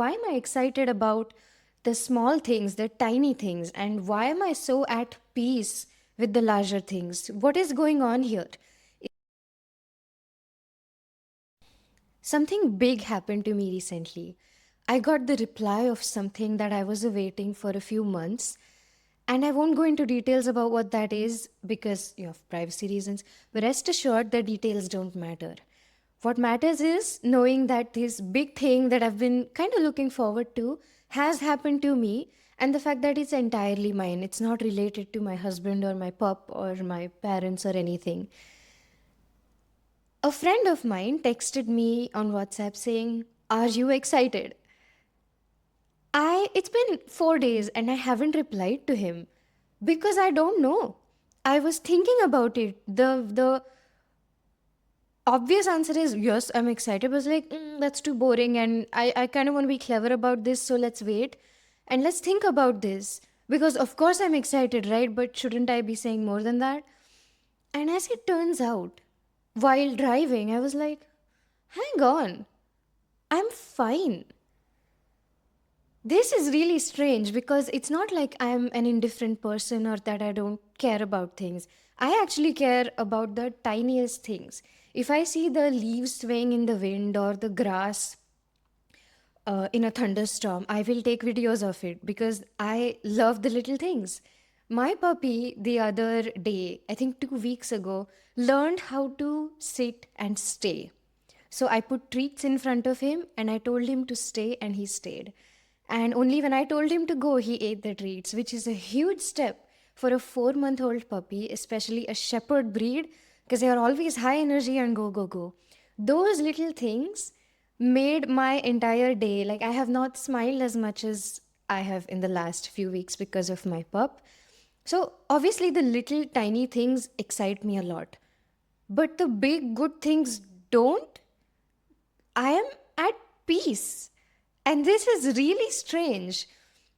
Why am I excited about the small things, the tiny things, and why am I so at peace with the larger things? What is going on here? Something big happened to me recently. I got the reply of something that I was awaiting for a few months, and I won't go into details about what that is because of privacy reasons, but rest assured the details don't matter. What matters is knowing that this big thing that I've been kind of looking forward to has happened to me, and the fact that it's entirely mine. It's not related to my husband or my pup or my parents or anything. A friend of mine texted me on WhatsApp saying, "Are you excited?" It's been 4 days and I haven't replied to him because I don't know. I was thinking about it. The obvious answer is yes, I'm excited, but it's like, that's too boring and I kind of want to be clever about this, so let's wait and let's think about this. Because of course I'm excited, right? But shouldn't I be saying more than that? And as it turns out, while driving, I was like, hang on, I'm fine. This is really strange because it's not like I'm an indifferent person or that I don't care about things. I actually care about the tiniest things. If I see the leaves swaying in the wind or the grass in a thunderstorm, I will take videos of it because I love the little things. My puppy, the other day, I think 2 weeks ago, learned how to sit and stay. So I put treats in front of him and I told him to stay, and he stayed. And only when I told him to go, he ate the treats, which is a huge step for a 4-month-old puppy, especially a shepherd breed, because they are always high energy and go, go, go. Those little things made my entire day. Like, I have not smiled as much as I have in the last few weeks because of my pup. So, obviously, the little tiny things excite me a lot. But the big good things don't. I am at peace. And this is really strange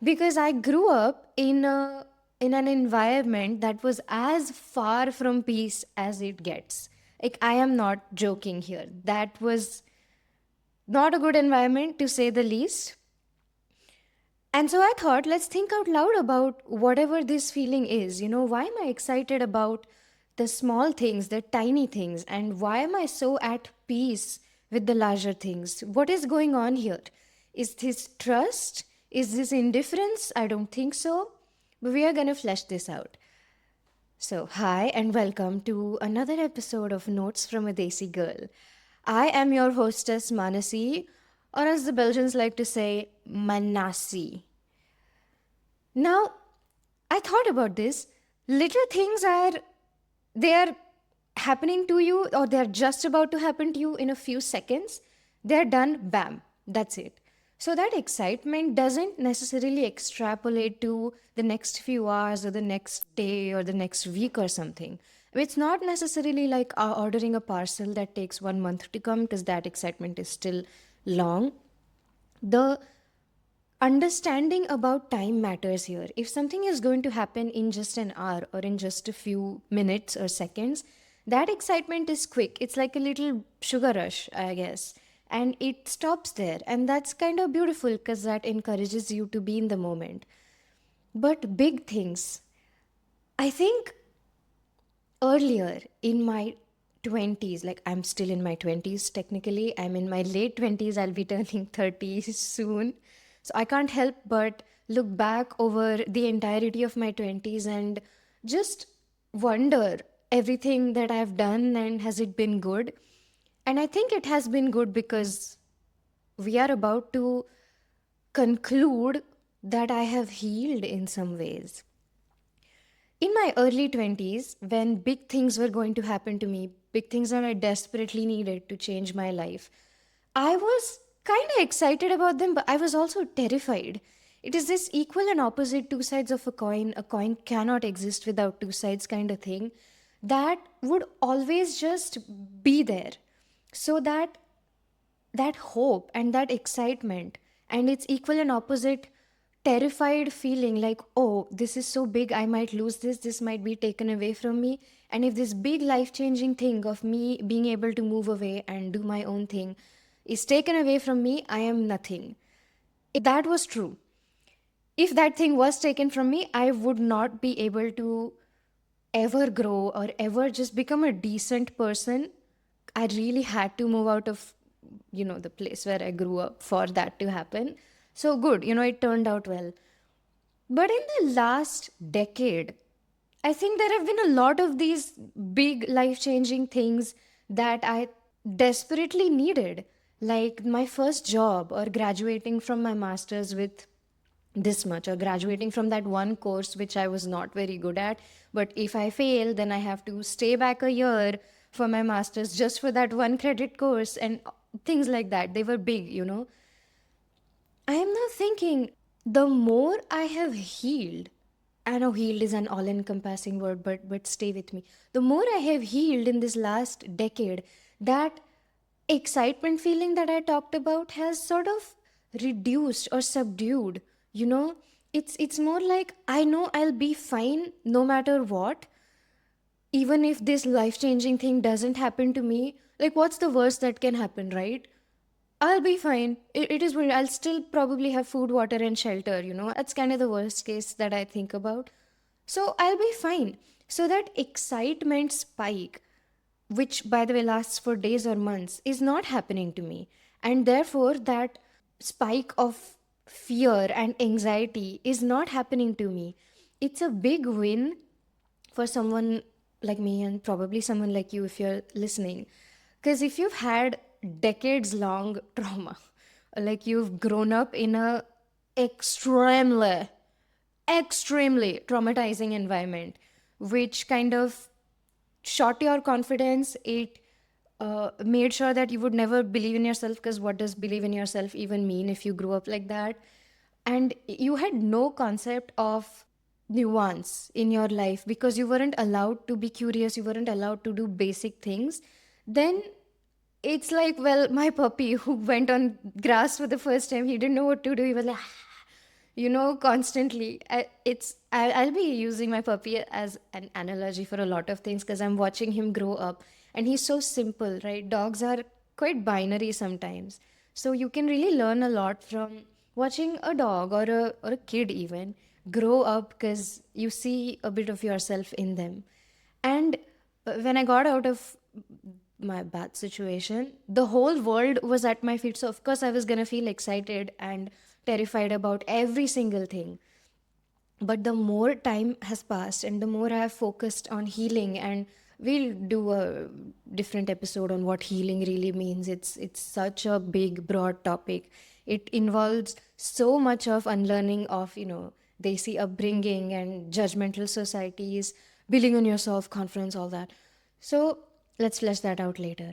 because I grew up in an environment that was as far from peace as it gets. Like, I am not joking here. That was not a good environment, to say the least. And so I thought, let's think out loud about whatever this feeling is. Why am I excited about the small things, the tiny things, and why am I so at peace with the larger things? What is going on here? Is this trust? Is this indifference? I don't think so. But we are going to flesh this out. So, hi and welcome to another episode of Notes from a Desi Girl. I am your hostess, Manasi, or as the Belgians like to say, Manasi. Now, I thought about this. Little things they are happening to you, or they're just about to happen to you in a few seconds. They're done, bam, that's it. So that excitement doesn't necessarily extrapolate to the next few hours or the next day or the next week or something. It's not necessarily like ordering a parcel that takes 1 month to come, because that excitement is still long. The understanding about time matters here. If something is going to happen in just an hour or in just a few minutes or seconds, that excitement is quick. It's like a little sugar rush, I guess. And it stops there. And that's kind of beautiful because that encourages you to be in the moment. But big things, I think earlier in my 20s, like I'm still in my 20s technically, I'm in my late 20s, I'll be turning 30 soon. So I can't help but look back over the entirety of my 20s and just wonder everything that I've done, and has it been good? And I think it has been good because we are about to conclude that I have healed in some ways. In my early 20s, when big things were going to happen to me, big things that I desperately needed to change my life, I was kind of excited about them, but I was also terrified. It is this equal and opposite two sides of a coin cannot exist without two sides kind of thing, that would always just be there. So that hope and that excitement and its equal and opposite terrified feeling, like, oh, this is so big, I might lose this might be taken away from me. And if this big life changing thing of me being able to move away and do my own thing is taken away from me, I am nothing. That was true. If that thing was taken from me, I would not be able to ever grow or ever just become a decent person. I really had to move out of, the place where I grew up for that to happen. So good, it turned out well. But in the last decade, I think there have been a lot of these big life changing things that I desperately needed, like my first job or graduating from my master's with this much, or graduating from that one course which I was not very good at. But if I fail, then I have to stay back a year for my master's just for that one credit course, and things like that. They were big. I am now thinking, the more I have healed, I know healed is an all encompassing word, but stay with me. The more I have healed in this last decade, that excitement feeling that I talked about has sort of reduced or subdued. You know, it's more like I know I'll be fine no matter what, even if this life changing thing doesn't happen to me. Like, what's the worst that can happen, right? I'll be fine. It is weird. I'll still probably have food, water, and shelter. That's kind of the worst case that I think about. So I'll be fine. So that excitement spike, which by the way lasts for days or months, is not happening to me. And therefore, that spike of fear and anxiety is not happening to me. It's a big win for someone like me, and probably someone like you if you're listening. Because if you've had decades long trauma, like you've grown up in a extremely, extremely traumatizing environment, which kind of shot your confidence. It made sure that you would never believe in yourself, because what does believe in yourself even mean if you grew up like that? And you had no concept of nuance in your life because you weren't allowed to be curious, you weren't allowed to do basic things. Then it's like, well, my puppy who went on grass for the first time, he didn't know what to do. He was like, constantly. I'll be using my puppy as an analogy for a lot of things because I'm watching him grow up, and he's so simple, right? Dogs are quite binary sometimes, so you can really learn a lot from watching a dog or a kid even grow up, because you see a bit of yourself in them. And when I got out of my bad situation, the whole world was at my feet. So, of course, I was going to feel excited and terrified about every single thing. But the more time has passed and the more I have focused on healing, and we'll do a different episode on what healing really means. It's such a big, broad topic. It involves so much of unlearning of, desi upbringing and judgmental societies, building on your self confidence, all that. So let's flesh that out later.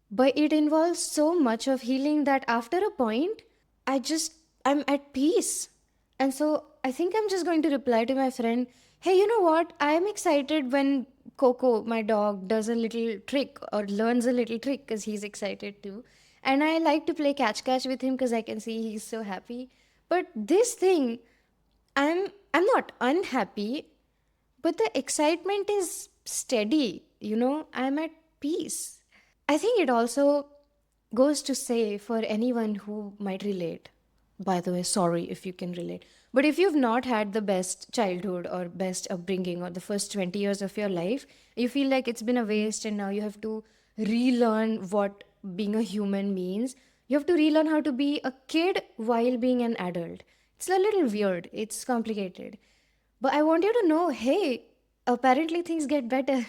But it involves so much of healing that after a point, I'm at peace. And so I think I'm just going to reply to my friend, hey, you know what? I am excited when Coco, my dog, does a little trick or learns a little trick because he's excited too. And I like to play catch with him because I can see he's so happy. But this thing, I'm not unhappy, but the excitement is steady. I'm at peace. I think it also goes to say for anyone who might relate, by the way, sorry if you can relate, but if you've not had the best childhood or best upbringing or the first 20 years of your life, you feel like it's been a waste and now you have to relearn what being a human means. You have to relearn how to be a kid while being an adult. It's a little weird, it's complicated. But I want you to know, hey, apparently things get better.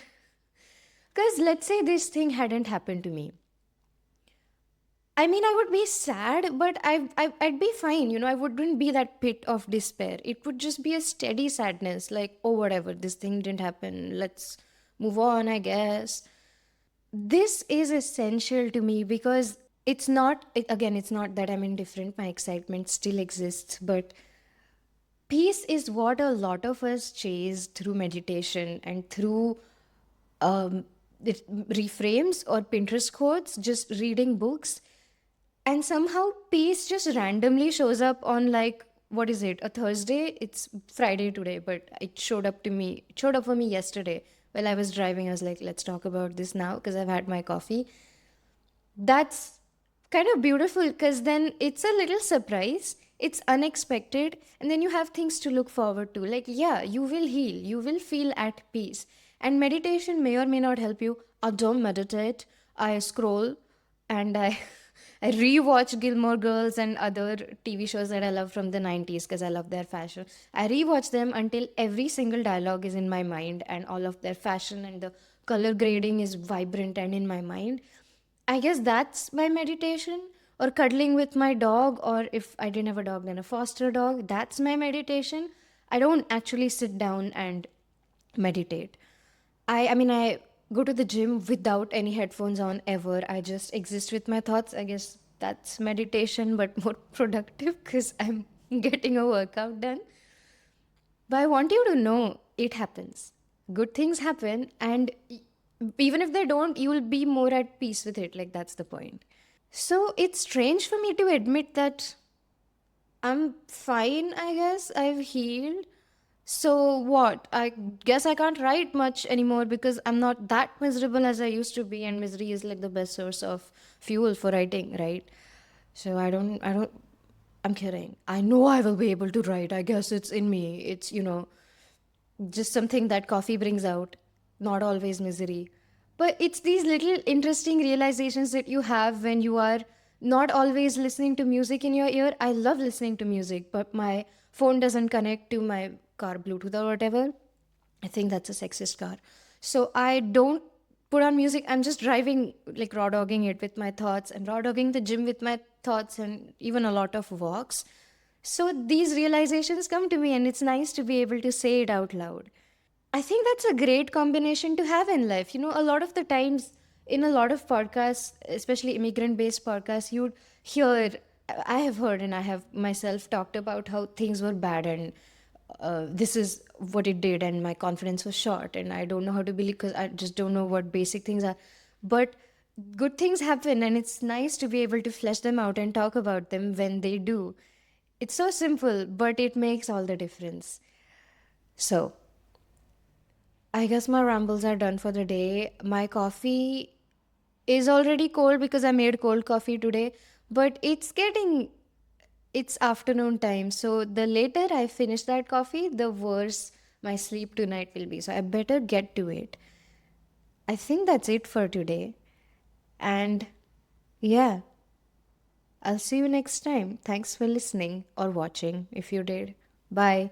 Because let's say this thing hadn't happened to me. I mean, I would be sad, but I'd be fine. I wouldn't be that pit of despair. It would just be a steady sadness, like, oh, whatever, this thing didn't happen. Let's move on, I guess. This is essential to me because again, it's not that I'm indifferent. My excitement still exists, but peace is what a lot of us chase through meditation and through reframes or Pinterest quotes, just reading books. And somehow peace just randomly shows up on, like, what is it, a Thursday? It's Friday today, but it showed up for me yesterday. While I was driving, I was like, let's talk about this now because I've had my coffee. That's kind of beautiful because then it's a little surprise. It's unexpected, and then you have things to look forward to. Like, yeah, you will heal, you will feel at peace. And meditation may or may not help you. I don't meditate. I scroll and I I rewatch Gilmore Girls and other TV shows that I love from the 90s because I love their fashion. I rewatch them until every single dialogue is in my mind and all of their fashion and the color grading is vibrant and in my mind. I guess that's my meditation. Or cuddling with my dog, or if I didn't have a dog, then a foster dog. That's my meditation. I don't actually sit down and meditate. I go to the gym without any headphones on ever. I just exist with my thoughts. I guess that's meditation, but more productive because I'm getting a workout done. But I want you to know it happens. Good things happen, and even if they don't, you will be more at peace with it. Like, that's the point. So it's strange for me to admit that I'm fine, I guess. I've healed. So what? I guess I can't write much anymore because I'm not that miserable as I used to be, and misery is like the best source of fuel for writing, right? So I'm kidding. I know I will be able to write. I guess it's in me. It's, just something that coffee brings out, not always misery. But it's these little interesting realizations that you have when you are not always listening to music in your ear. I love listening to music, but my phone doesn't connect to my car Bluetooth or whatever. I think that's a sexist car. So I don't put on music. I'm just driving, like raw dogging it with my thoughts and raw dogging the gym with my thoughts and even a lot of walks. So these realizations come to me, and it's nice to be able to say it out loud. I think that's a great combination to have in life. A lot of the times in a lot of podcasts, especially immigrant based podcasts, you'd hear, I have heard, and I have myself talked about how things were bad and this is what it did, and my confidence was shot, and I don't know how to believe because I just don't know what basic things are. But good things happen, and it's nice to be able to flesh them out and talk about them when they do. It's so simple, but it makes all the difference. So, I guess my rambles are done for the day. My coffee is already cold because I made cold coffee today, but it's afternoon time. So the later I finish that coffee, the worse my sleep tonight will be. So I better get to it. I think that's it for today. And yeah, I'll see you next time. Thanks for listening or watching if you did. Bye.